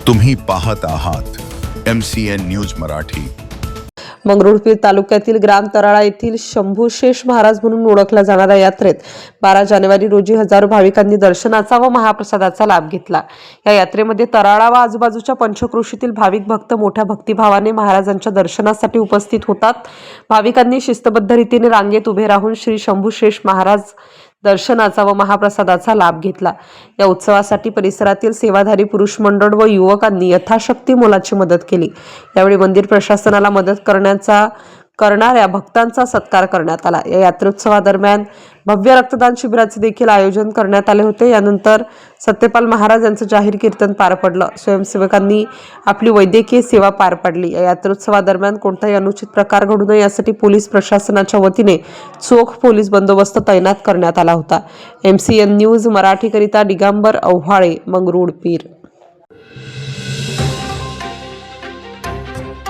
तुम्ही पाहत आहात MCN न्यूज मराठी। मंगरुळपीर तालुक्यातील ग्राम तराळा येथील शंभूशेष महाराज म्हणून ओळखल्या जाणाऱ्या यात्रेत 12 जानेवारी रोजी हजारो भाविकांनी दर्शनाचा व महाप्रसादाचा लाभ घेतला। या यात्रेमध्ये तराळा व आजूबाजूच्या पंचक्रोशीतील भाविक भक्त मोठ्या भक्तिभावाने महाराजांच्या दर्शनासाठी उपस्थित होतात। भाविकांनी शिस्तबद्ध रीतीने रांगेत उभे राहून श्री शंभूशेष महाराज दर्शनाचा व महाप्रसादाचा लाभ घेतला। या उत्सवासाठी परिसरातील सेवाधारी पुरुष मंडळ व युवकांनी यथाशक्ती मोलाची मदत केली। यावेळी मंदिर प्रशासनाला मदत करणाऱ्या भक्तांचा सत्कार करण्यात आला। या यात्रोत्सवादरम्यान भव्य रक्तदान शिबिराचे देखील आयोजन करण्यात आले होते। यानंतर सत्यपाल महाराज यांचं जाहीर कीर्तन पार पडलं। स्वयंसेवकांनी आपली वैद्यकीय सेवा पार पाडली। या यात्रोत्सवादरम्यान कोणताही अनुचित प्रकार घडू नये यासाठी पोलीस प्रशासनाच्या वतीने चोख पोलीस बंदोबस्त तैनात करण्यात आला होता। MCN न्यूज मराठीकरिता दिगंबर आव्हाळे, मंगरुळपीर।